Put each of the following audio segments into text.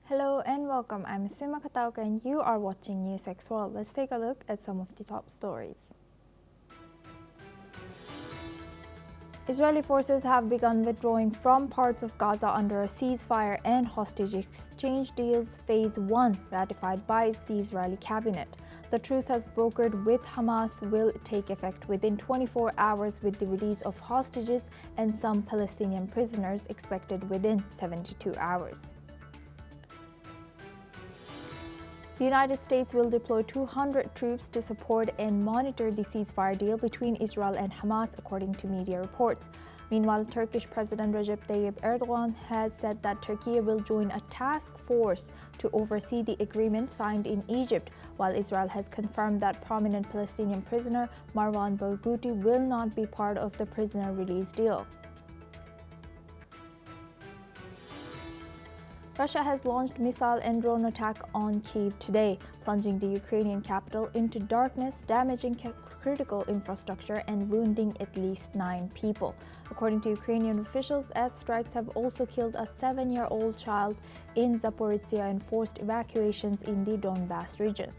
Hello and welcome. I'm Sima Katauka and you are watching NewsX World. Let's take a look at some of the top stories. Israeli forces have begun withdrawing from parts of Gaza under a ceasefire and hostage exchange deals phase 1 ratified by the Israeli cabinet. The truce has brokered with Hamas will take effect within 24 hours with the release of hostages and some Palestinian prisoners expected within 72 hours. The United States will deploy 200 troops to support and monitor the ceasefire deal between Israel and Hamas, according to media reports. Meanwhile, Turkish President Recep Tayyip Erdogan has said that Turkey will join a task force to oversee the agreement signed in Egypt, while Israel has confirmed that prominent Palestinian prisoner Marwan Barghouti will not be part of the prisoner release deal. Russia has launched missile and drone attack on Kyiv today, plunging the Ukrainian capital into darkness, damaging critical infrastructure and wounding at least 9 people. According to Ukrainian officials, strikes have also killed a 7-year-old child in Zaporizhzhia and forced evacuations in the Donbas region.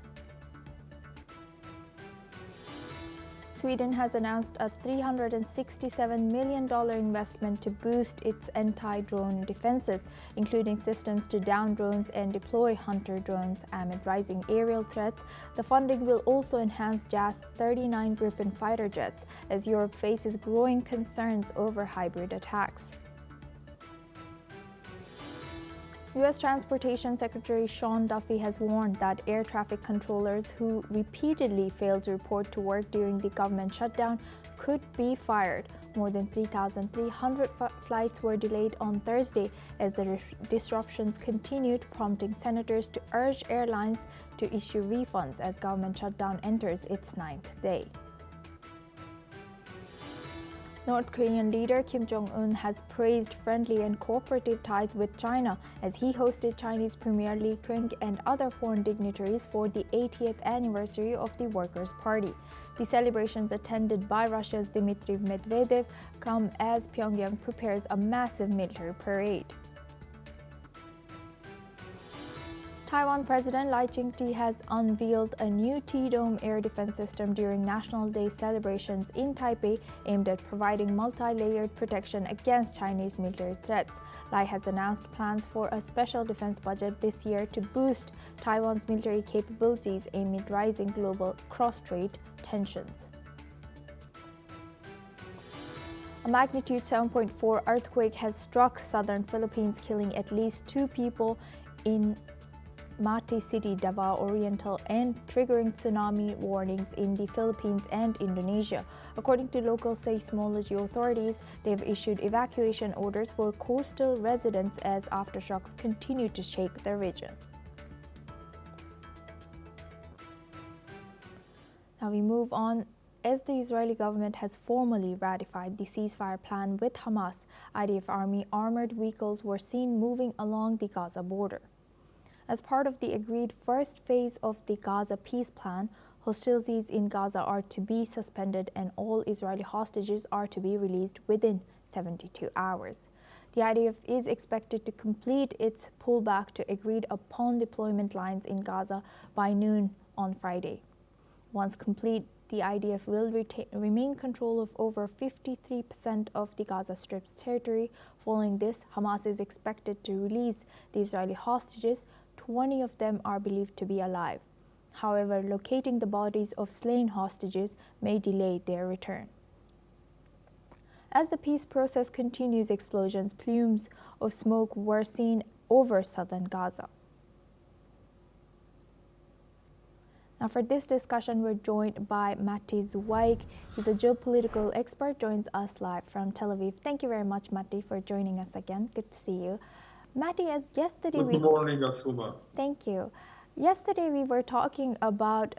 Sweden has announced a $367 million investment to boost its anti-drone defenses, including systems to down drones and deploy hunter drones amid rising aerial threats. The funding will also enhance JAS-39 Gripen fighter jets as Europe faces growing concerns over hybrid attacks. U.S. Transportation Secretary Sean Duffy has warned that air traffic controllers who repeatedly failed to report to work during the government shutdown could be fired. More than 3,300 flights were delayed on Thursday as the disruptions continued, prompting senators to urge airlines to issue refunds as government shutdown enters its 9th day. North Korean leader Kim Jong-un has praised friendly and cooperative ties with China as he hosted Chinese Premier Li Qiang and other foreign dignitaries for the 80th anniversary of the Workers' Party. The celebrations, attended by Russia's Dmitry Medvedev, come as Pyongyang prepares a massive military parade. Taiwan President Lai Ching-te has unveiled a new T-Dome air defense system during National Day celebrations in Taipei aimed at providing multi-layered protection against Chinese military threats. Lai has announced plans for a special defense budget this year to boost Taiwan's military capabilities amid rising global cross-strait tensions. A magnitude 7.4 earthquake has struck southern Philippines, killing at least 2 people in Mati City, Davao Oriental, and triggering tsunami warnings in the Philippines and Indonesia. According to local seismology authorities, they have issued evacuation orders for coastal residents as aftershocks continue to shake the region. Now we move on. As the Israeli government has formally ratified the ceasefire plan with Hamas, IDF Army armored vehicles were seen moving along the Gaza border. As part of the agreed first phase of the Gaza peace plan, hostilities in Gaza are to be suspended and all Israeli hostages are to be released within 72 hours. The IDF is expected to complete its pullback to agreed-upon deployment lines in Gaza by noon on Friday. Once complete, the IDF will remain control of over 53% of the Gaza Strip's territory. Following this, Hamas is expected to release the Israeli hostages. 20 of them are believed to be alive. However, locating the bodies of slain hostages may delay their return. As the peace process continues, explosions, plumes of smoke were seen over southern Gaza. Now for this discussion, we're joined by Matti Zweig. He's a geopolitical expert, joins us live from Tel Aviv. Thank you very much, Matti, for joining us again. Good to see you. Matti, as yesterday Good morning, Asuma. Thank you. Yesterday we were talking about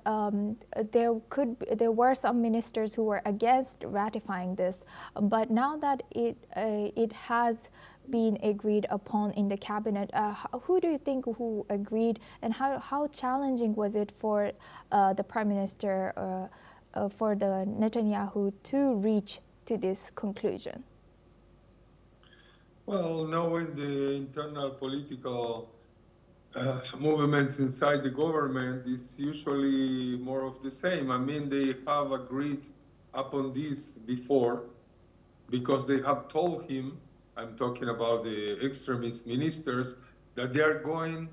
there were some ministers who were against ratifying this, but now that it has been agreed upon in the cabinet, who do you think who agreed, and how challenging was it for the Prime Minister, for the Netanyahu to reach to this conclusion? Well, knowing the internal political movements inside the government is usually more of the same. I mean, they have agreed upon this before because they have told him, I'm talking about the extremist ministers, that they are going,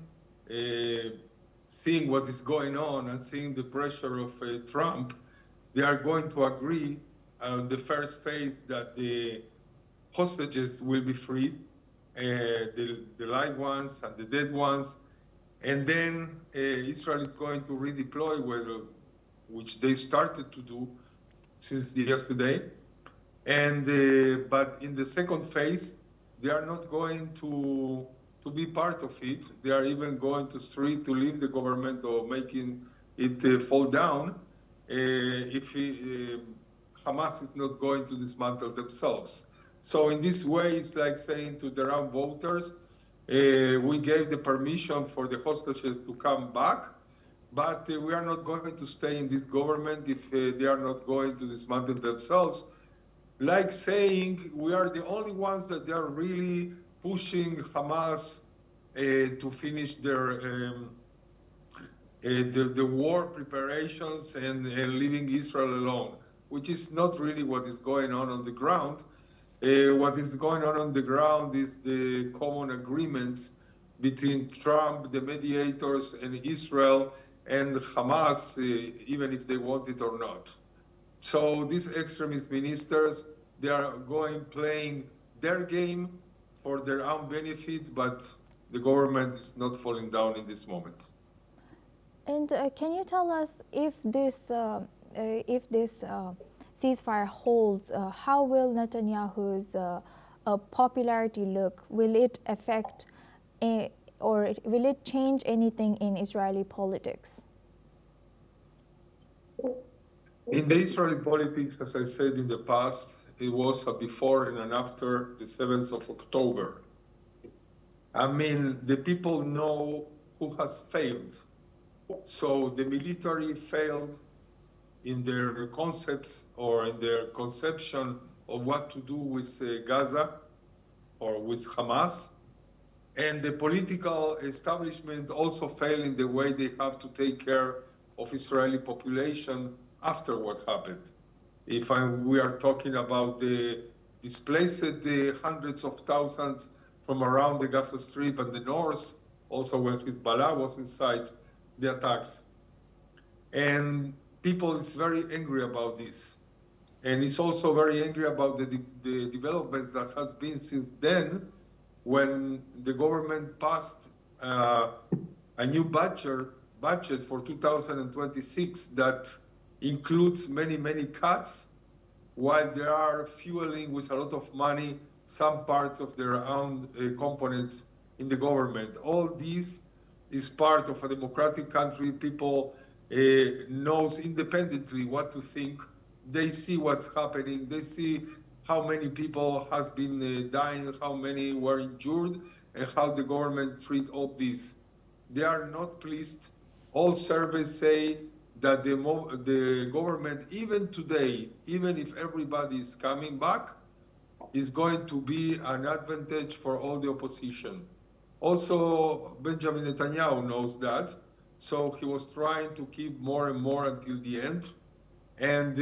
seeing what is going on and seeing the pressure of Trump, they are going to agree on the first phase that the hostages will be freed, the live ones and the dead ones, and then Israel is going to redeploy, which they started to do since yesterday. And but in the second phase, they are not going to be part of it. They are even going to leave the government or making it fall down if Hamas is not going to dismantle themselves. So in this way, it's like saying to the Arab voters, we gave the permission for the hostages to come back, but we are not going to stay in this government if they are not going to dismantle themselves. Like saying we are the only ones that they are really pushing Hamas to finish their the war preparations and leaving Israel alone, which is not really what is going on the ground. What is going on the ground is the common agreements between Trump, the mediators, and Israel and Hamas, even if they want it or not. So these extremist ministers, they are playing their game for their own benefit, but the government is not falling down in this moment. And can you tell us if this ceasefire holds, how will Netanyahu's popularity look? Will it affect or will it change anything in Israeli politics? In the Israeli politics, as I said in the past, it was a before and an after the 7th of October. I mean, the people know who has failed. So the military failed in their concepts or in their conception of what to do with Gaza or with Hamas. And the political establishment also failed in the way they have to take care of Israeli population after what happened. If we are talking about the displaced hundreds of thousands from around the Gaza Strip and the north, also when Hezbollah was inside the attacks. And people is very angry about this. And it's also very angry about the developments that has been since then, when the government passed a new budget for 2026 that includes many, many cuts, while they are fueling with a lot of money some parts of their own components in the government. All this is part of a democratic country. People knows independently what to think. They see what's happening. They see how many people has been dying, how many were injured, and how the government treat all this. They are not pleased. All surveys say that the government, even today, even if everybody is coming back, is going to be an advantage for all the opposition. Also, Benjamin Netanyahu knows that, so he was trying to keep more and more until the end. And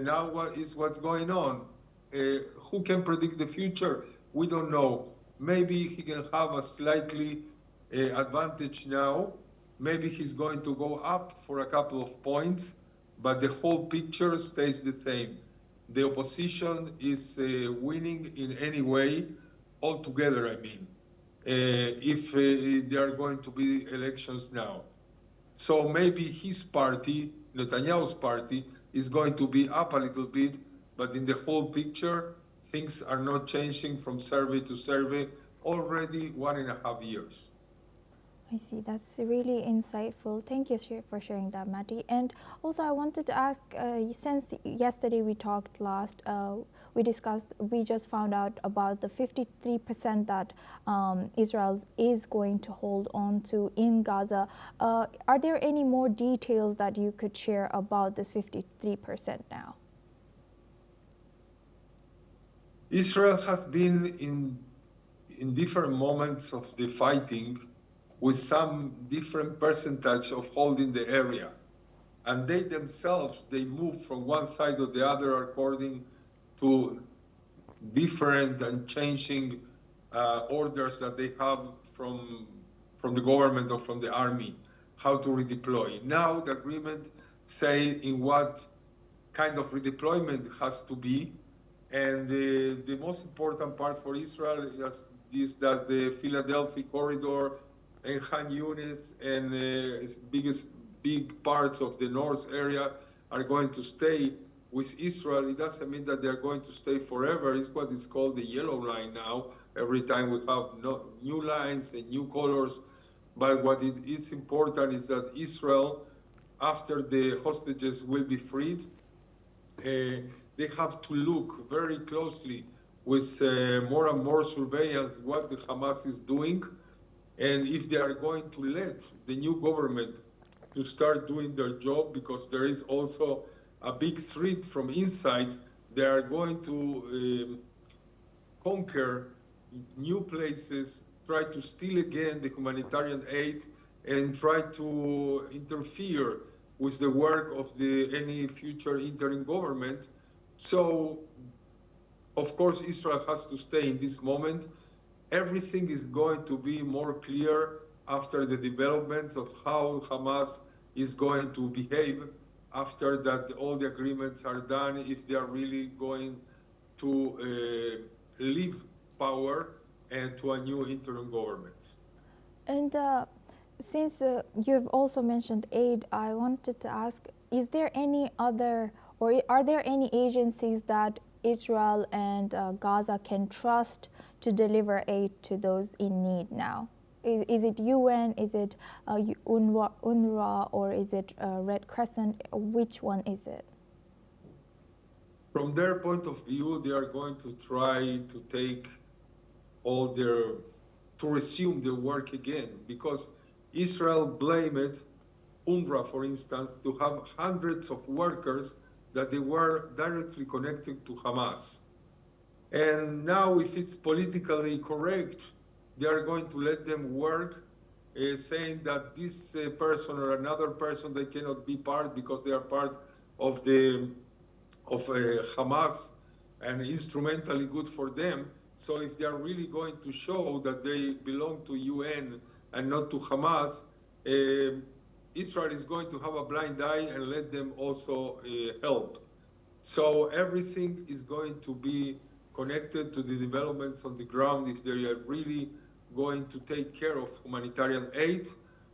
now what's going on? Who can predict the future? We don't know. Maybe he can have a slightly advantage now. Maybe he's going to go up for a couple of points, but the whole picture stays the same. The opposition is winning in any way, altogether, I mean, if there are going to be elections now. So maybe his party, Netanyahu's party, is going to be up a little bit, but in the whole picture, things are not changing from survey to survey already 1.5 years. I see. That's really insightful. Thank you for sharing that, Matti. And also, I wanted to ask, since yesterday we talked last, we just found out about the 53% that Israel is going to hold on to in Gaza. Are there any more details that you could share about this 53% now? Israel has been in in different moments of the fighting with some different percentage of holding the area. And they themselves, they move from one side or the other according to different and changing orders that they have from the government or from the army, how to redeploy. Now the agreement say in what kind of redeployment has to be, and the most important part for Israel is that the Philadelphia corridor and Khan Yunis and big parts of the north area are going to stay with Israel. It doesn't mean that they're going to stay forever. It's what is called the yellow line now. Every time we have new lines and new colors. But what is important is that Israel, after the hostages will be freed, they have to look very closely with more and more surveillance what the Hamas is doing, and if they are going to let the new government to start doing their job, because there is also a big threat from inside. They are going to conquer new places, try to steal again the humanitarian aid, and try to interfere with the work of any future interim government. So, of course, Israel has to stay in this moment. Everything is going to be more clear after the developments of how Hamas is going to behave after that all the agreements are done, if they are really going to leave power and to a new interim government. And since you've also mentioned aid, I wanted to ask, is there any other, or are there any agencies that Israel and Gaza can trust to deliver aid to those in need now? Is it UN, is it UNRWA, or is it Red Crescent? Which one is it? From their point of view, they are going to try to take to resume their work again, because Israel blamed UNRWA, for instance, to have hundreds of workers that they were directly connected to Hamas. And now, if it's politically correct, they are going to let them work, saying that this person or another person, they cannot be part because they are part of Hamas and instrumentally good for them. So if they are really going to show that they belong to UN and not to Hamas, Israel is going to have a blind eye and let them also help. So everything is going to be connected to the developments on the ground, if they are really going to take care of humanitarian aid,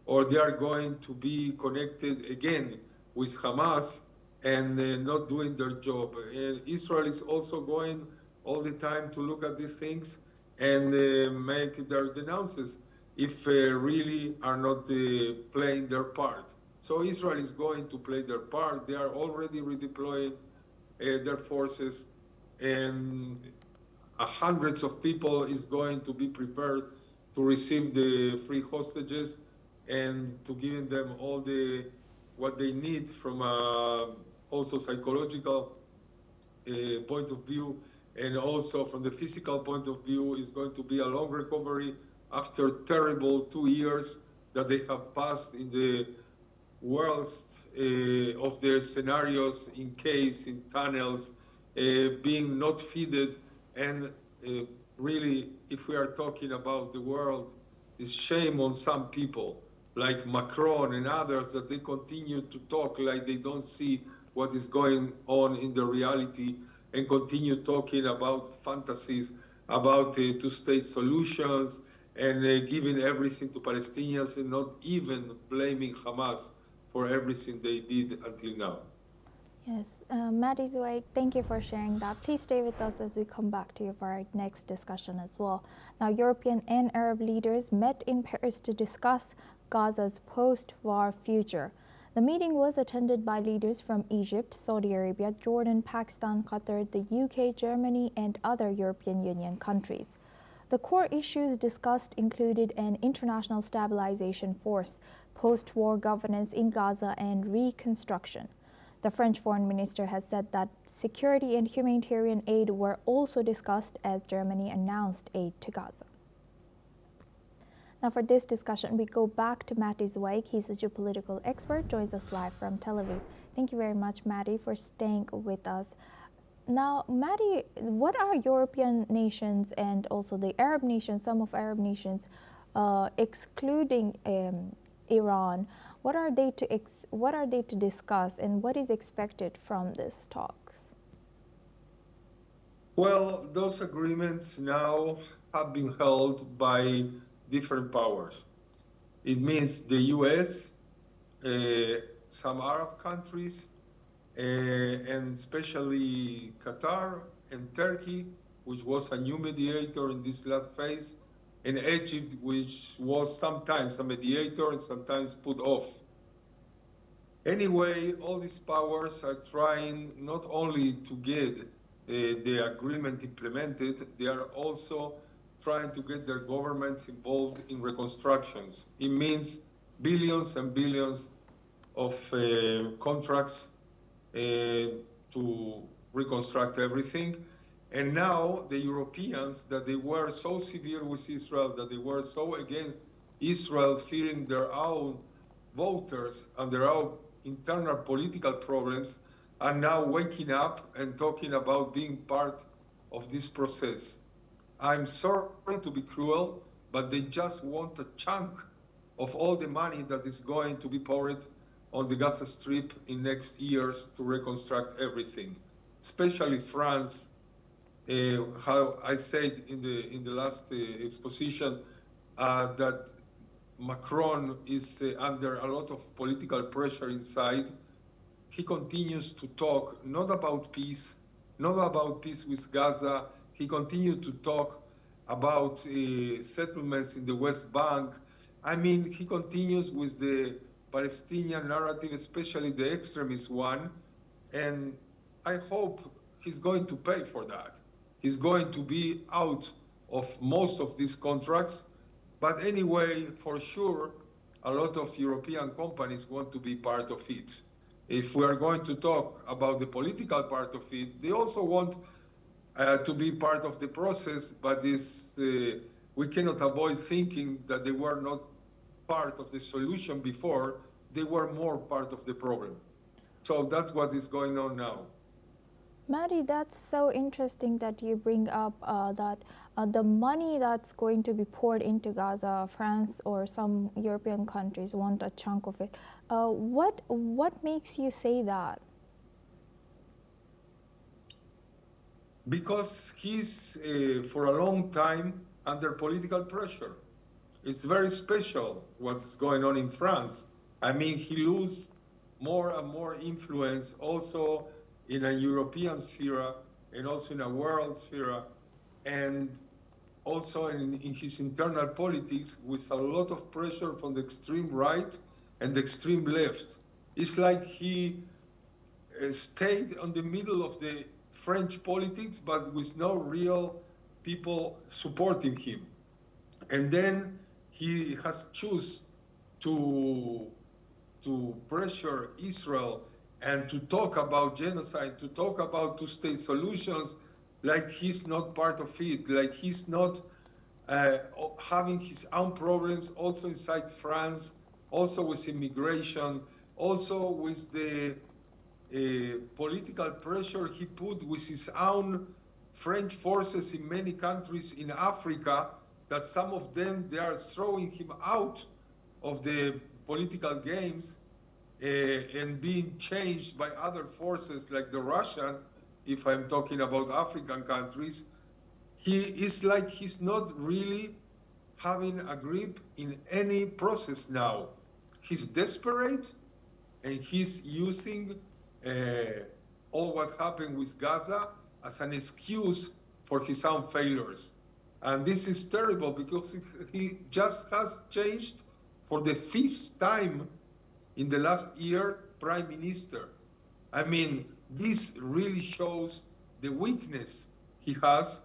or they are going to be connected again with Hamas and not doing their job. And Israel is also going all the time to look at these things and make their denounces if really are not playing their part. So Israel is going to play their part. They are already redeploying their forces, and hundreds of people is going to be prepared to receive the free hostages and to give them all what they need from also psychological point of view, and also from the physical point of view. Is going to be a long recovery after terrible 2 years that they have passed in the worst of their scenarios, in caves, in tunnels, being not feeded. And really, if we are talking about the world, it's shame on some people like Macron and others that they continue to talk like they don't see what is going on in the reality, and continue talking about fantasies, about two-state solutions, and giving everything to Palestinians, and not even blaming Hamas for everything they did until now. Yes, Maddie Zweig, thank you for sharing that. Please stay with us as we come back to you for our next discussion as well. Now, European and Arab leaders met in Paris to discuss Gaza's post-war future. The meeting was attended by leaders from Egypt, Saudi Arabia, Jordan, Pakistan, Qatar, the UK, Germany, and other European Union countries. The core issues discussed included an international stabilization force, post-war governance in Gaza, and reconstruction. The French foreign minister has said that security and humanitarian aid were also discussed as Germany announced aid to Gaza. Now for this discussion, we go back to Matti Zweig. He's a geopolitical expert, joins us live from Tel Aviv. Thank you very much, Matti, for staying with us. Now, Matti, what are European nations and also the Arab nations, some of Arab nations, excluding Iran, what are they to discuss, and what is expected from this talks? Well, those agreements now have been held by different powers. It means the US, some Arab countries, and especially Qatar and Turkey, which was a new mediator in this last phase, and Egypt, which was sometimes a mediator and sometimes put off. Anyway, all these powers are trying not only to get the agreement implemented, they are also trying to get their governments involved in reconstructions. It means billions and billions of contracts to reconstruct everything. And now the Europeans, that they were so severe with Israel, that they were so against Israel, fearing their own voters and their own internal political problems, are now waking up and talking about being part of this process. I'm sorry to be cruel, but they just want a chunk of all the money that is going to be poured on the Gaza Strip in next years to reconstruct everything, especially France. How I said in the last exposition that Macron is under a lot of political pressure inside. He continues to talk not about peace with Gaza. He continued to talk about settlements in the West Bank. I mean, he continues with the Palestinian narrative, especially the extremist one, and I hope he's going to pay for that. He's going to be out of most of these contracts, but anyway, for sure, a lot of European companies want to be part of it. If we are going to talk about the political part of it, they also want to be part of the process, but we cannot avoid thinking that they were not part of the solution before, they were more part of the problem. So that's what is going on now. Matti, that's so interesting that you bring up that the money that's going to be poured into Gaza, France or some European countries want a chunk of it. What makes you say that? Because he's, for a long time, under political pressure. It's very special what's going on in France. I mean, he loses more and more influence also in a European sphere and also in a world sphere, and also in his internal politics with a lot of pressure from the extreme right and the extreme left. It's like he stayed on the middle of the French politics, but with no real people supporting him. And then he has chosen to pressure Israel and to talk about genocide, to talk about two-state solutions, like he's not part of it, like he's not having his own problems also inside France, also with immigration, also with the political pressure he put with his own French forces in many countries in Africa, that some of them, they are throwing him out of the political games and being changed by other forces like the Russian, if I'm talking about African countries. He is like he's not really having a grip in any process now. He's desperate, and he's using all what happened with Gaza as an excuse for his own failures. And this is terrible because he just has changed for the 5th time in the last year prime minister. I mean, this really shows the weakness he has,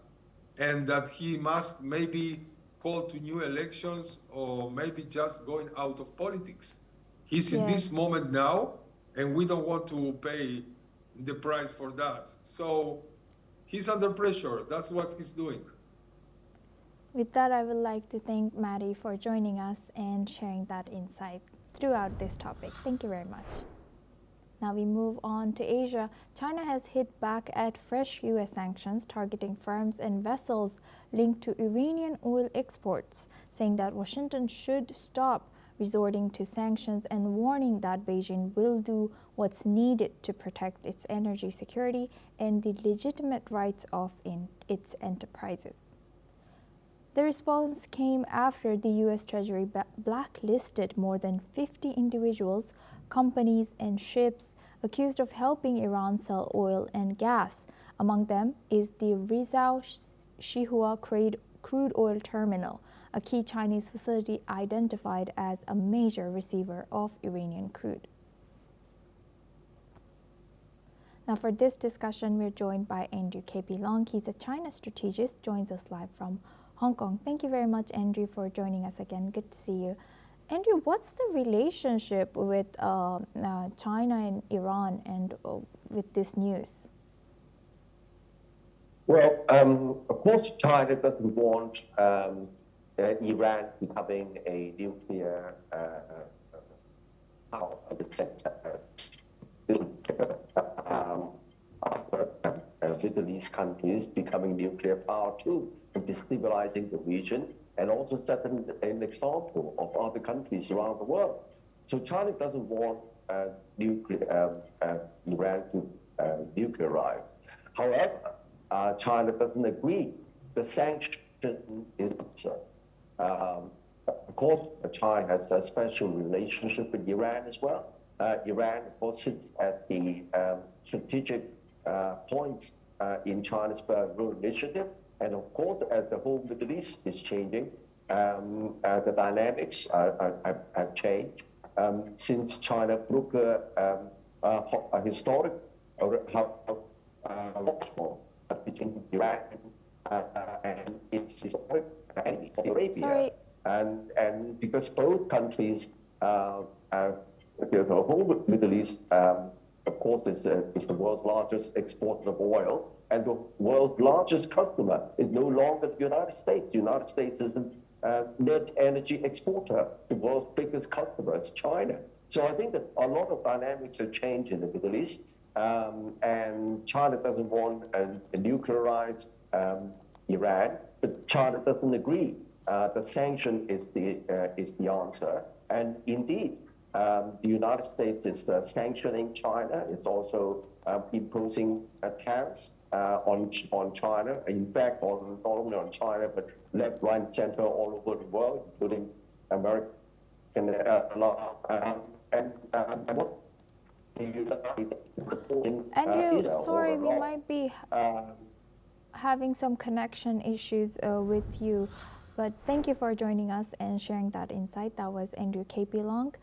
and that he must maybe call to new elections or maybe just going out of politics. He's in this moment now, and we don't want to pay the price for that. So he's under pressure. That's what he's doing. With that, I would like to thank Maddie for joining us and sharing that insight throughout this topic. Thank you very much. Now we move on to Asia. China has hit back at fresh U.S. sanctions targeting firms and vessels linked to Iranian oil exports, saying that Washington should stop resorting to sanctions and warning that Beijing will do what's needed to protect its energy security and the legitimate rights of its enterprises. The response came after the U.S. Treasury blacklisted more than 50 individuals, companies, and ships accused of helping Iran sell oil and gas. Among them is the Rizal Shihua crude oil terminal, a key Chinese facility identified as a major receiver of Iranian crude. Now for this discussion, we're joined by Andrew K.P. Long. He's a China strategist, joins us live from Hong Kong. Thank you very much, Andrew, for joining us again. Good to see you. Andrew, what's the relationship with China and Iran and with this news? Well, of course, China doesn't want Iran becoming a nuclear power at the center. Middle East countries becoming nuclear power too, and destabilizing the region, and also setting an example of other countries around the world. So China doesn't want Iran to nuclearize. However, China doesn't agree. The sanction is absurd. Of course, China has a special relationship with Iran as well. Iran, of course, sits at the strategic points in China's Belt and Road Initiative. And of course, as the whole Middle East is changing, the dynamics have changed since China broke a historic between Iran and its historic enemy, Saudi Arabia. Sorry. And because both countries, the whole Middle East, of course, is the world's largest exporter of oil, and the world's largest customer is no longer the United States. The United States is a net energy exporter. The world's biggest customer is China. So I think that a lot of dynamics have changed in the Middle East, and China doesn't want a nuclearized Iran, but China doesn't agree. The sanction is the answer, and indeed, the United States is sanctioning China. It's also imposing tariffs on China. In fact, not only on China, but left, right, and center all over the world, including American and what Andrew, sorry, we might be having some connection issues with you, but thank you for joining us and sharing that insight. That was Andrew K.P. Long.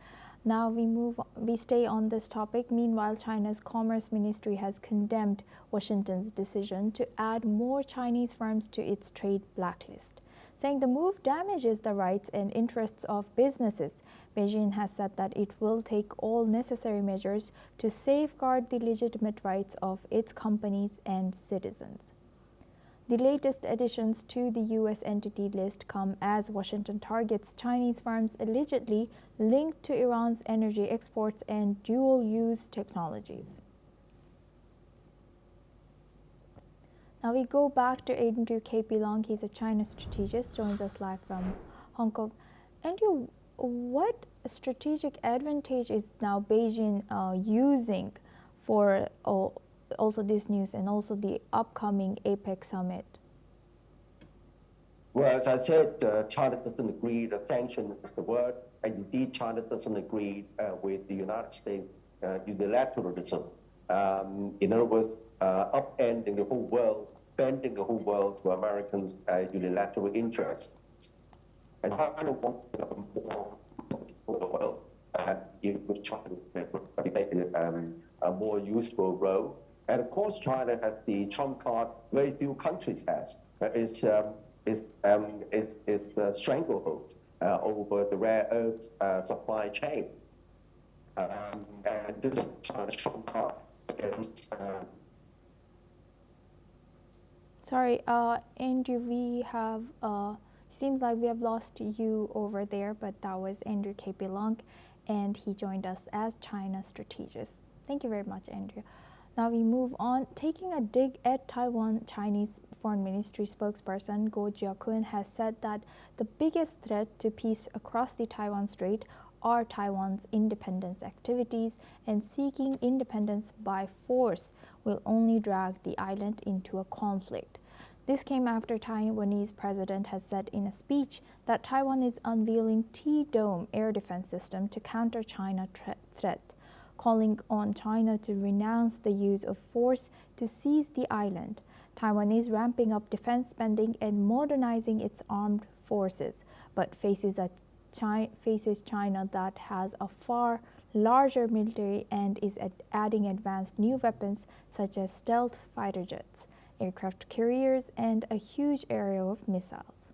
Now we stay on this topic. Meanwhile, China's Commerce Ministry has condemned Washington's decision to add more Chinese firms to its trade blacklist, saying the move damages the rights and interests of businesses. Beijing has said that it will take all necessary measures to safeguard the legitimate rights of its companies and citizens. The latest additions to the U.S. entity list come as Washington targets Chinese firms allegedly linked to Iran's energy exports and dual-use technologies. Now we go back to Andrew K.P. Long. He's a China strategist, joins us live from Hong Kong. Andrew, what strategic advantage is now Beijing using for also this news and also the upcoming APEC summit? Well, as I said, China doesn't agree that sanction is the word, and indeed China doesn't agree with the United States unilateralism. In other words, upending the whole world, bending the whole world to Americans' unilateral interests. And China wants more oil, which China a more useful role. And of course, China has the trump card very few countries has. It's the stranglehold over the rare earths supply chain. And this is China's trump card against. Sorry, Andrew, we have Seems like we have lost you over there, but that was Andrew K.P. Long, and he joined us as China strategist. Thank you very much, Andrew. Now we move on. Taking a dig at Taiwan, Chinese Foreign Ministry spokesperson Goh Jiakun has said that the biggest threat to peace across the Taiwan Strait are Taiwan's independence activities, and seeking independence by force will only drag the island into a conflict. This came after Taiwanese president has said in a speech that Taiwan is unveiling T-Dome air defense system to counter China threat, calling on China to renounce the use of force to seize the island. Taiwan is ramping up defense spending and modernizing its armed forces, but faces China that has a far larger military and is adding advanced new weapons such as stealth fighter jets, aircraft carriers, and a huge array of missiles.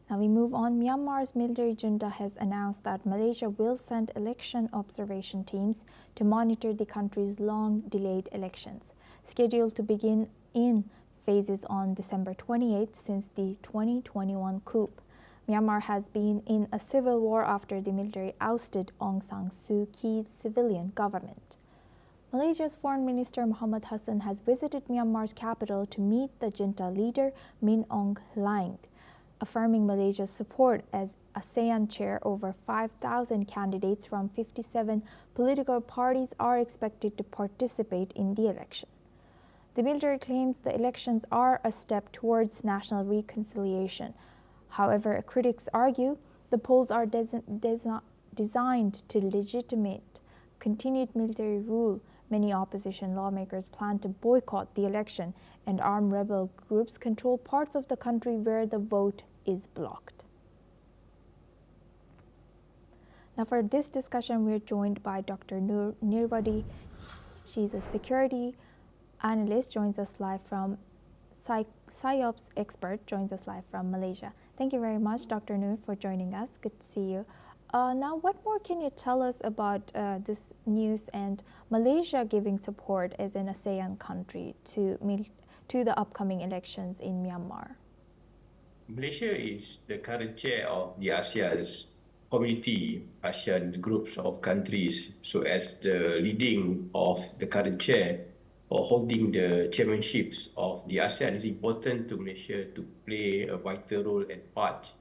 Now we move on. Myanmar's military junta has announced that Malaysia will send election observation teams to monitor the country's long-delayed elections, scheduled to begin in phases on December 28th since the 2021 coup. Myanmar has been in a civil war after the military ousted Aung San Suu Kyi's civilian government. Malaysia's Foreign Minister Muhammad Hassan has visited Myanmar's capital to meet the junta leader Min Aung Hlaing, affirming Malaysia's support as ASEAN chair. Over 5,000 candidates from 57 political parties are expected to participate in the election. The military claims the elections are a step towards national reconciliation. However, critics argue the polls are designed to legitimate continued military rule. Many opposition lawmakers plan to boycott the election, and armed rebel groups control parts of the country where the vote is blocked. Now for this discussion, we're joined by Dr. Nirvadi. She's a security analyst, joins us live from PsyOps expert, joins us live from Malaysia. Thank you very much, Dr. Noor, for joining us. Good to see you. Now, what more can you tell us about this news and Malaysia giving support as an ASEAN country to the upcoming elections in Myanmar? Malaysia is the current chair of the ASEAN's community, ASEAN groups of countries. So as the leading of the current chair or holding the chairmanships of the ASEAN, it's important to Malaysia to play a vital role and part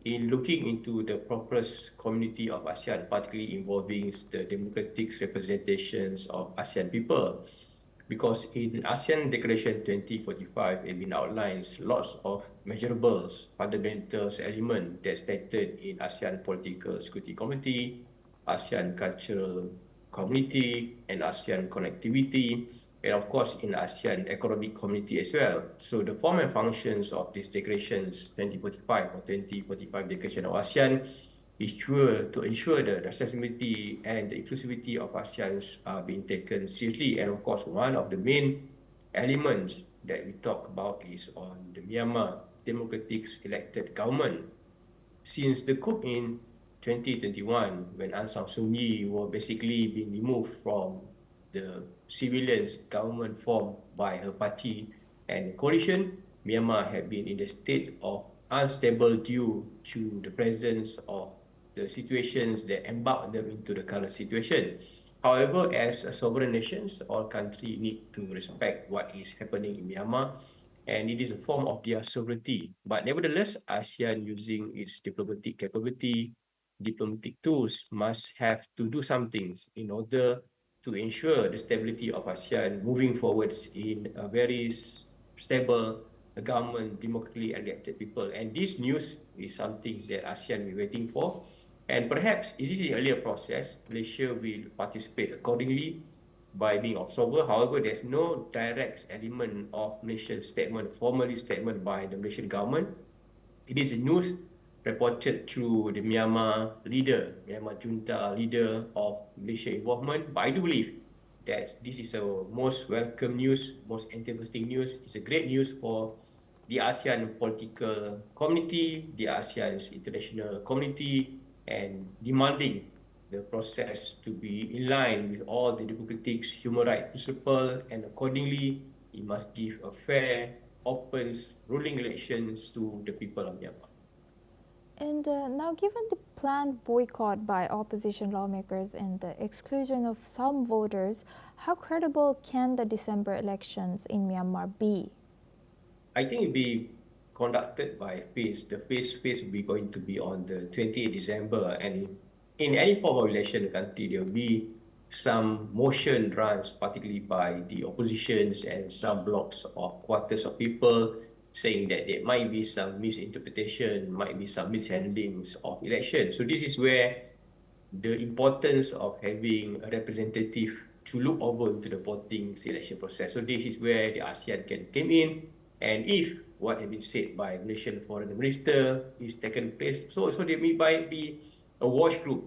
in looking into the prosperous community of ASEAN, particularly involving the democratic representations of ASEAN people. Because in ASEAN Declaration 2045, it outlines lots of measurables, fundamentals, elements that's stated in ASEAN Political Security Committee, ASEAN Cultural Community, and ASEAN Connectivity, and of course in ASEAN Economic Community as well. So the form and functions of these declarations 2045 or 2045 Declaration of ASEAN is to ensure the accessibility and the inclusivity of ASEAN are being taken seriously. And of course, one of the main elements that we talk about is on the Myanmar democratic elected government. Since the coup in 2021, when Aung San Suu Kyi was basically being removed from the civilian government formed by her party and coalition, Myanmar had been in a state of unstable due to the presence of the situations that embarked them into the current situation. However, as a sovereign nations, all countries need to respect what is happening in Myanmar, and it is a form of their sovereignty. But nevertheless, ASEAN, using its diplomatic capability, diplomatic tools, must have to do some things in order to ensure the stability of ASEAN moving forwards in a very stable government, democratically elected people. And this news is something that ASEAN will be waiting for. And perhaps it is the earlier process, Malaysia will participate accordingly by being observer. However, there's no direct element of Malaysian statement, formally statement by the Malaysian government. It is a news reported through the Myanmar leader, Myanmar junta leader of Malaysia involvement. But I do believe that this is a most welcome news, most interesting news. It's a great news for the ASEAN political community, the ASEAN's international community, and demanding the process to be in line with all the democratic human rights principles, and accordingly, it must give a fair, open, ruling elections to the people of Myanmar. And now, given the planned boycott by opposition lawmakers and the exclusion of some voters, how credible can the December elections in Myanmar be? I think it will be conducted by phase. The phase will be going to be on the 28th December, and in any form of election in the country, there will be some motion runs, particularly by the oppositions and some blocks of quarters of people, saying that there might be some misinterpretation, might be some mishandlings of elections. So this is where the importance of having a representative to look over into the voting selection process. So this is where the ASEAN can come in, and if what has been said by Malaysian Foreign Minister is taken place, so there might be a watch group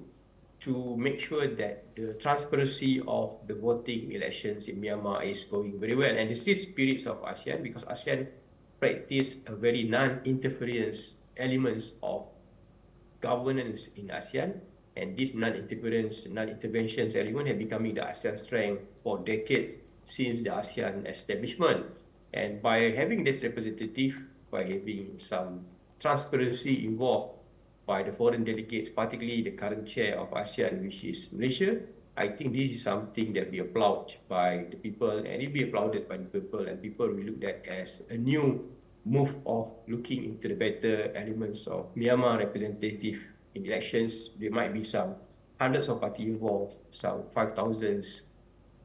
to make sure that the transparency of the voting elections in Myanmar is going very well. And this is spirits of ASEAN, because ASEAN practice a very non-interference elements of governance in ASEAN, and this non-interference, non-interventions element have becoming the ASEAN strength for decades since the ASEAN establishment. And by having this representative, by having some transparency involved by the foreign delegates, particularly the current chair of ASEAN, which is Malaysia, I think this is something that will be applauded by the people, and it will be applauded by the people, and people will look at as a new move of looking into the better elements of Myanmar representative in elections. There might be some hundreds of parties involved, some 5,000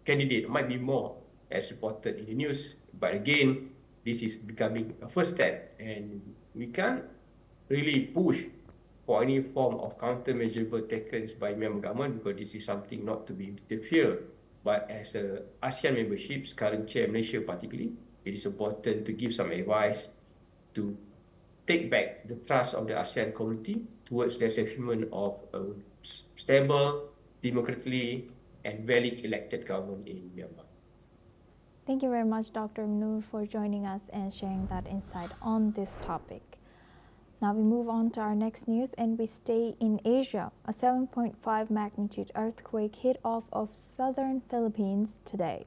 candidates, might be more as reported in the news. But again, this is becoming a first step, and we can't really push for any form of countermeasure taken by Myanmar government, because this is something not to be interfered. But as a ASEAN membership's current chair, Malaysia particularly, it is important to give some advice to take back the trust of the ASEAN community towards the establishment of a stable, democratically and valid elected government in Myanmar. Thank you very much, Dr. Noor, for joining us and sharing that insight on this topic. Now we move on to our next news, and we stay in Asia. A 7.5 magnitude earthquake hit off of southern Philippines today,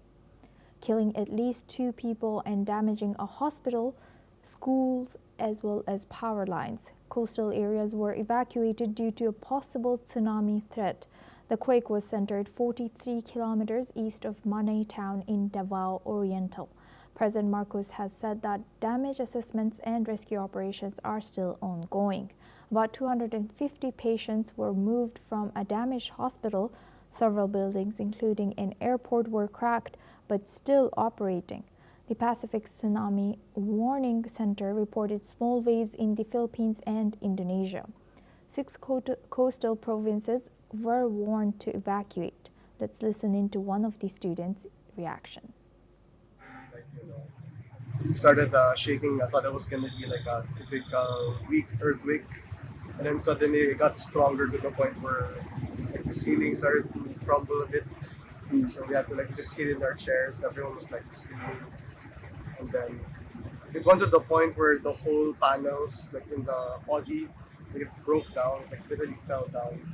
killing at least 2 people and damaging a hospital, schools, as well as power lines. Coastal areas were evacuated due to a possible tsunami threat. The quake was centered 43 kilometers east of Manay town in Davao Oriental. President Marcos has said that damage assessments and rescue operations are still ongoing. About 250 patients were moved from a damaged hospital. Several buildings, including an airport, were cracked but still operating. The Pacific Tsunami Warning Center reported small waves in the Philippines and Indonesia. 6 coastal provinces were warned to evacuate. Let's listen into one of the students' reaction. Started shaking. I thought it was going to be like a typical weak earthquake, and then suddenly it got stronger to the point where like the ceiling started to crumble a bit. So we had to like just hid in our chairs. Everyone was like screaming, and then it went to the point where the whole panels, like in the body, like, it broke down, like literally fell down.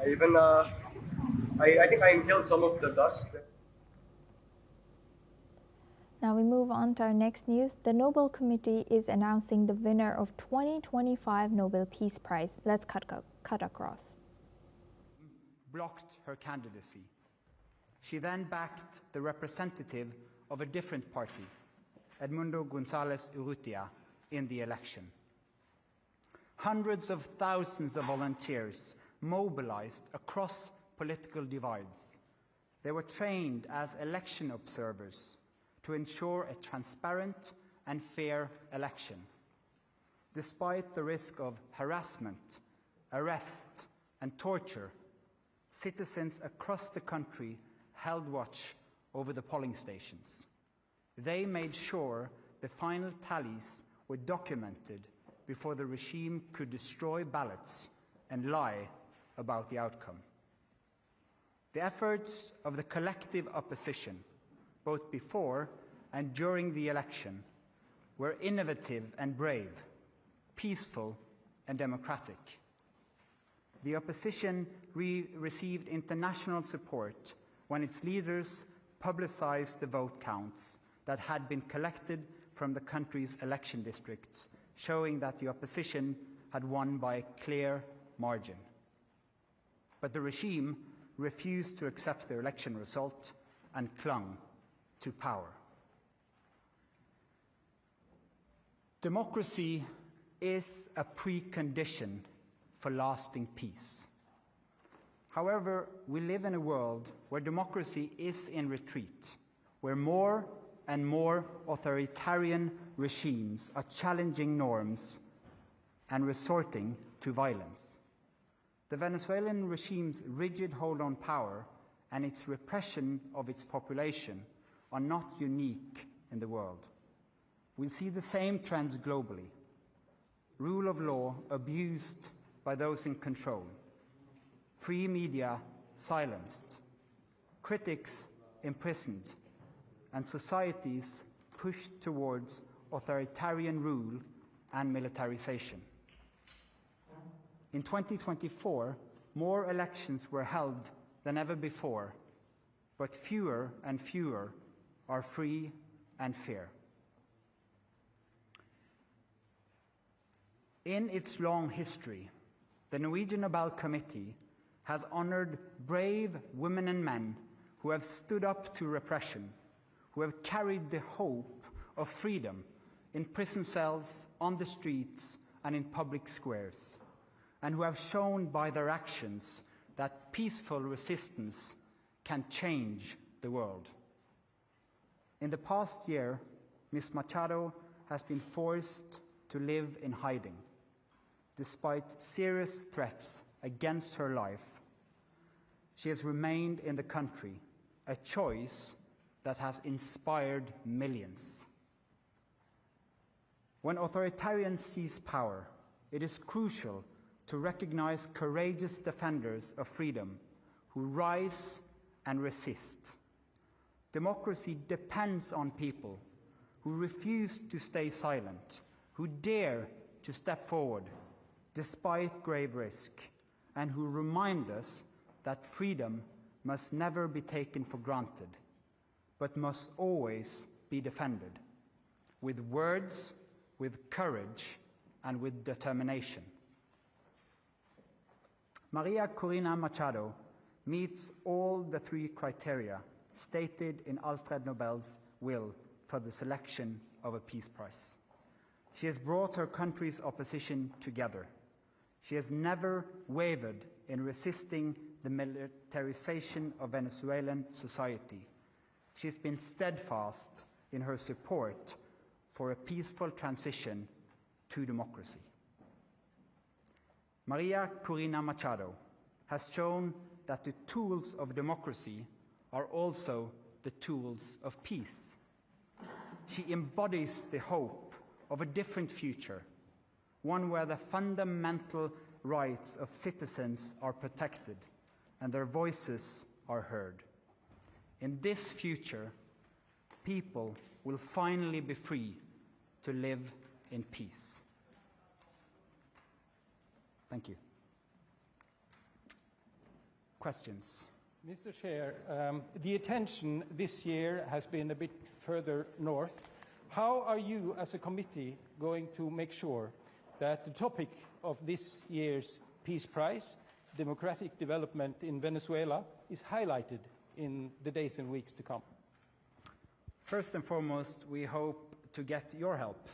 I even I think I inhaled some of the dust. Now we move on to our next news. The Nobel Committee is announcing the winner of 2025 Nobel Peace Prize. Let's cut across. Blocked her candidacy. She then backed the representative of a different party, Edmundo González Urrutia, in the election. Hundreds of thousands of volunteers mobilized across political divides. They were trained as election observers to ensure a transparent and fair election. Despite the risk of harassment, arrest, and torture, citizens across the country held watch over the polling stations. They made sure the final tallies were documented before the regime could destroy ballots and lie about the outcome. The efforts of the collective opposition, both before and during the election, were innovative and brave, peaceful and democratic. the opposition received international support when its leaders publicized the vote counts that had been collected from the country's election districts, showing that the opposition had won by a clear margin. But the regime refused to accept the election result and clung to power. Democracy is a precondition for lasting peace. However, we live in a world where democracy is in retreat, where more and more authoritarian regimes are challenging norms and resorting to violence. The Venezuelan regime's rigid hold on power and its repression of its population are not unique in the world. We see the same trends globally. Rule of law abused by those in control, free media silenced, critics imprisoned, and societies pushed towards authoritarian rule and militarization. In 2024, more elections were held than ever before, but fewer and fewer are free and fair. In its long history, the Norwegian Nobel Committee has honored brave women and men who have stood up to repression, who have carried the hope of freedom in prison cells, on the streets, and in public squares, and who have shown by their actions that peaceful resistance can change the world. In the past year, Ms. Machado has been forced to live in hiding, despite serious threats against her life. She has remained in the country, a choice that has inspired millions. When authoritarians seize power, it is crucial to recognize courageous defenders of freedom who rise and resist. Democracy depends on people who refuse to stay silent, who dare to step forward despite grave risk, and who remind us that freedom must never be taken for granted, but must always be defended, with words, with courage, and with determination. Maria Corina Machado meets all the three criteria stated in Alfred Nobel's will for the selection of a Peace Prize. She has brought her country's opposition together. She has never wavered in resisting the militarization of Venezuelan society. She has been steadfast in her support for a peaceful transition to democracy. Maria Corina Machado has shown that the tools of democracy are also the tools of peace. She embodies the hope of a different future, one where the fundamental rights of citizens are protected and their voices are heard. In this future, people will finally be free to live in peace. Thank you. Questions? Mr. Chair, the attention this year has been a bit further north. How are you as a committee going to make sure that the topic of this year's Peace Prize, democratic development in Venezuela, is highlighted in the days and weeks to come? First and foremost, we hope to get your help,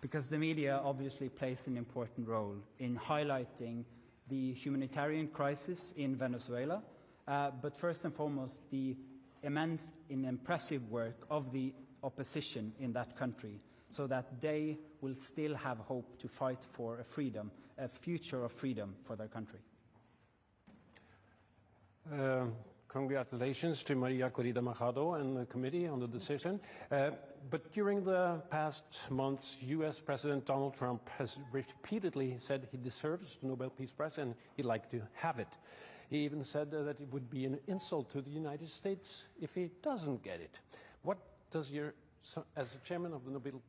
because the media obviously plays an important role in highlighting the humanitarian crisis in Venezuela, but first and foremost, the immense and impressive work of the opposition in that country, so that they will still have hope to fight for a future of freedom for their country. Congratulations to Maria Corina Machado and the committee on the decision. But during the past months, U.S. President Donald Trump has repeatedly said he deserves the Nobel Peace Prize and he'd like to have it. He even said that it would be an insult to the United States if he doesn't get it. What does as the chairman of the Nobel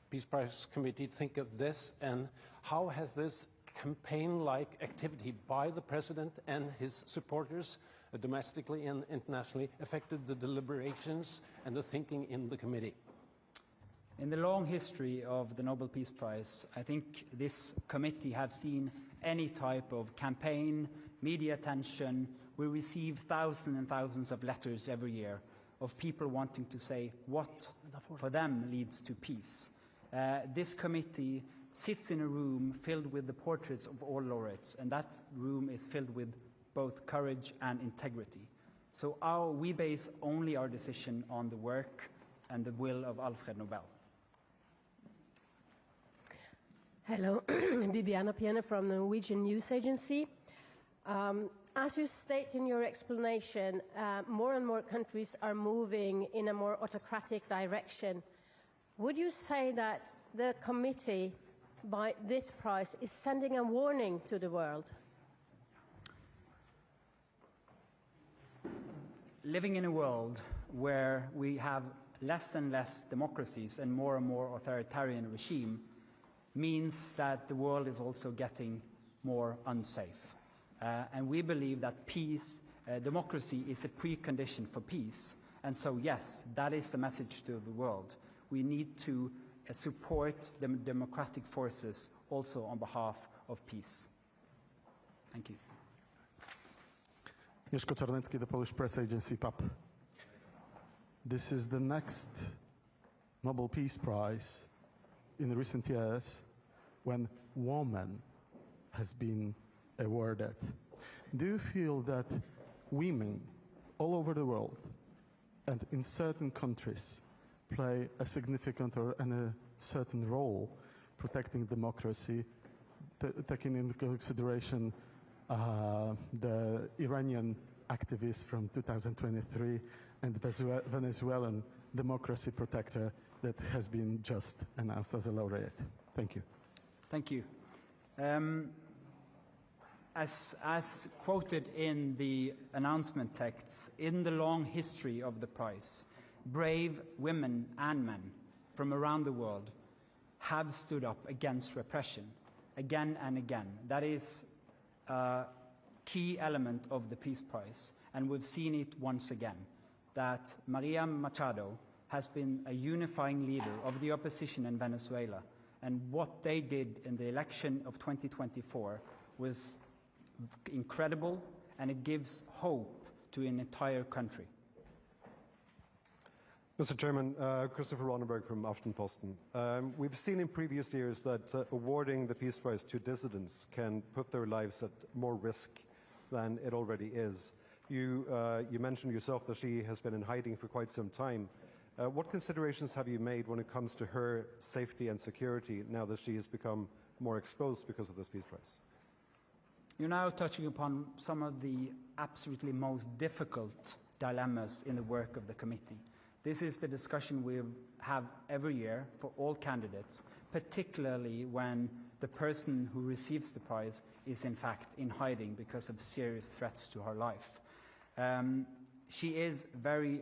Peace Prize Committee think of this, and how has this campaign-like activity by the president and his supporters, domestically and internationally, affected the deliberations and the thinking in the committee? In the long history of the Nobel Peace Prize, I think this committee has seen any type of campaign, media attention. We receive thousands and thousands of letters every year of people wanting to say what for them leads to peace. This committee sits in a room filled with the portraits of all laureates, and that room is filled with both courage and integrity. So we base only our decision on the work and the will of Alfred Nobel. Hello, Bibiana Piene from the Norwegian News Agency. As you state in your explanation, more and more countries are moving in a more autocratic direction. Would you say that the committee, by this prize, is sending a warning to the world? Living in a world where we have less and less democracies and more authoritarian regime means that the world is also getting more unsafe. And we believe that peace, democracy is a precondition for peace. And so, yes, that is the message to the world. We need to support the democratic forces also on behalf of peace. Thank you. Mieszko Czarnecki, the Polish press agency, PAP. This is the next Nobel Peace Prize in recent years when woman has been awarded. Do you feel that women all over the world and in certain countries play a significant and a certain role protecting democracy, taking into consideration the Iranian activist from 2023 and the Venezuelan democracy protector that has been just announced as a laureate? Thank you. Thank you. As quoted in the announcement texts, in the long history of the prize, brave women and men from around the world have stood up against repression again and again. That is a key element of the Peace Prize, and we've seen it once again, that Maria Machado has been a unifying leader of the opposition in Venezuela, and what they did in the election of 2024 was incredible, and it gives hope to an entire country. Mr. Chairman, Christopher Ronenberg from Aftenposten. We've seen in previous years that awarding the Peace Prize to dissidents can put their lives at more risk than it already is. You mentioned yourself that she has been in hiding for quite some time. What considerations have you made when it comes to her safety and security now that she has become more exposed because of this Peace Prize? You're now touching upon some of the absolutely most difficult dilemmas in the work of the committee. This is the discussion we have every year for all candidates, particularly when the person who receives the prize is in fact in hiding because of serious threats to her life. She is very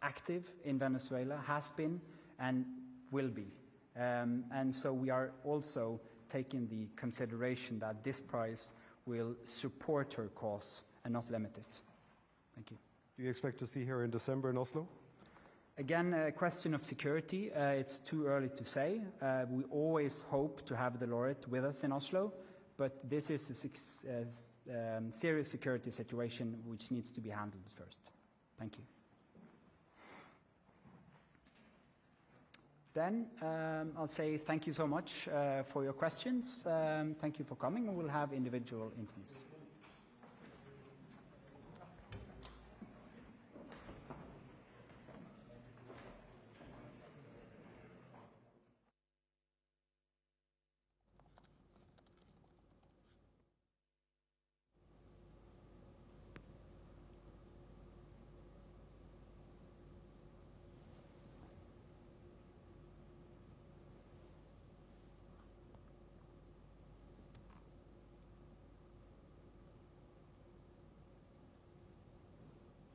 active in Venezuela, has been and will be. And so we are also taking the consideration that this prize will support her cause and not limit it. Thank you. Do you expect to see her in December in Oslo? Again, a question of security. It's too early to say. We always hope to have the laureate with us in Oslo, but this is a serious security situation which needs to be handled first. Thank you. Then I'll say thank you so much for your questions. Thank you for coming, and we'll have individual interviews.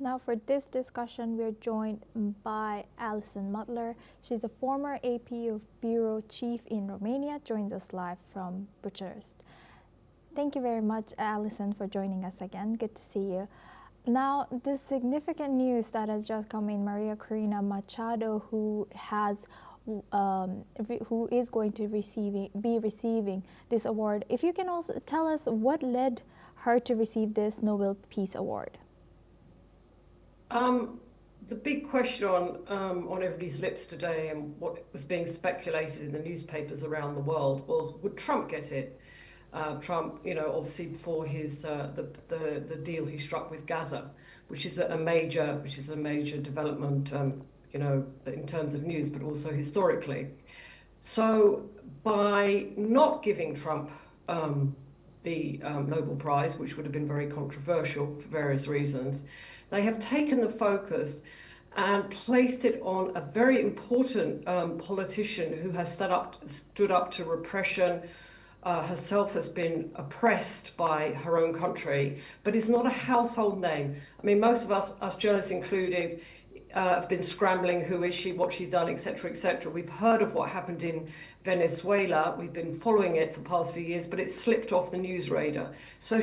Now for this discussion, we're joined by Alison Mutler. She's a former AP of Bureau Chief in Romania, joins us live from Bucharest. Thank you very much, Alison, for joining us again. Good to see you. Now, this significant news that has just come in, Maria Corina Machado, who is going to be receiving this award. If you can also tell us what led her to receive this Nobel Peace Award. The big question on everybody's lips today, and what was being speculated in the newspapers around the world, was, would Trump get it? Trump, obviously before his the deal he struck with Gaza, which is a major development, in terms of news, but also historically. So by not giving Trump the Nobel Prize, which would have been very controversial for various reasons, they have taken the focus and placed it on a very important politician who has stood up to repression, herself has been oppressed by her own country, but is not a household name. I mean, most of us journalists included, have been scrambling, who is she, what she's done, etc., etc. We've heard of what happened in Venezuela. We've been following it for the past few years, but it's slipped off the news radar. So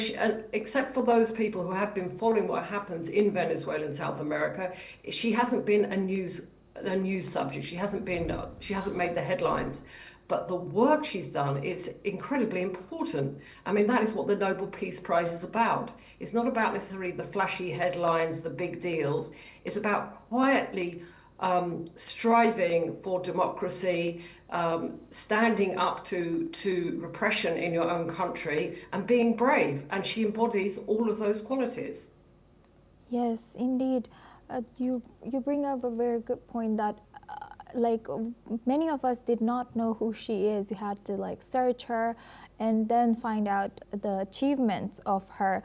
except for those people who have been following what happens in Venezuela and South America, she hasn't been a news subject. She hasn't made the headlines. But the work she's done is incredibly important. I mean, that is what the Nobel Peace Prize is about. It's not about necessarily the flashy headlines, the big deals. It's about quietly striving for democracy, standing up to repression in your own country, and being brave. And she embodies all of those qualities. Yes, indeed. You bring up a very good point that many of us did not know who she is. You had to search her and then find out the achievements of her.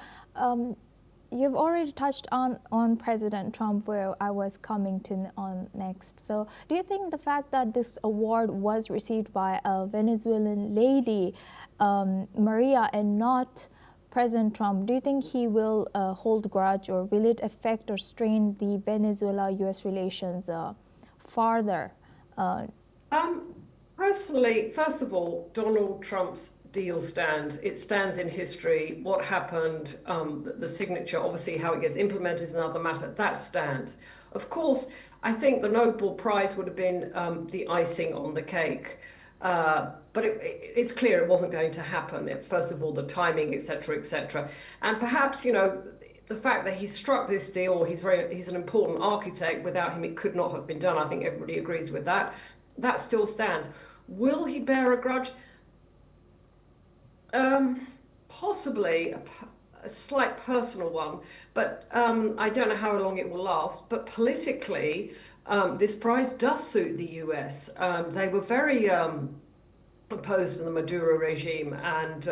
You've already touched on President Trump, where I was coming to on next. So do you think the fact that this award was received by a Venezuelan lady, Maria, and not President Trump, do you think he will hold grudge, or will it affect or strain the Venezuela-US relations farther? Personally, first of all, Donald Trump's deal stands. It stands in history. What happened, the signature, obviously how it gets implemented is another matter. That stands. Of course, I think the Nobel Prize would have been the icing on the cake. But it's clear it wasn't going to happen. First of all, the timing, etc., etc. And perhaps, the fact that he struck this deal, he's an important architect. Without him, it could not have been done. I think everybody agrees with that. That still stands. Will he bear a grudge? Possibly a slight personal one, but I don't know how long it will last. But politically, this prize does suit the US. They were very opposed to the Maduro regime, and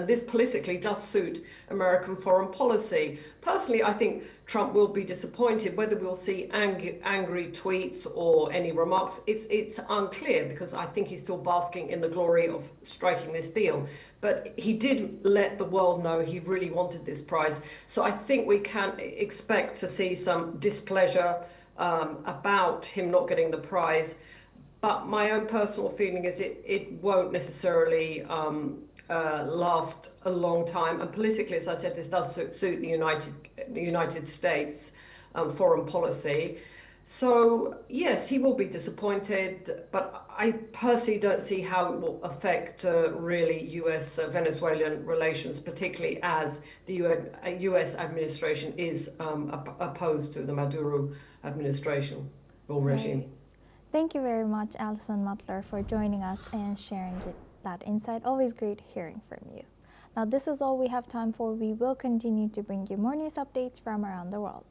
this politically does suit American foreign policy. Personally, I think Trump will be disappointed. Whether we'll see angry tweets or any remarks, it's unclear, because I think he's still basking in the glory of striking this deal. But he did let the world know he really wanted this prize. So I think we can expect to see some displeasure about him not getting the prize. But my own personal feeling is it won't necessarily last a long time. And politically, as I said, this does suit the United States foreign policy. So yes, he will be disappointed, but I personally don't see how it will affect really US-Venezuelan relations, particularly as the US administration is opposed to the Maduro administration or regime. Right. Thank you very much, Alison Mutler, for joining us and sharing that insight. Always great hearing from you. Now, this is all we have time for. We will continue to bring you more news updates from around the world.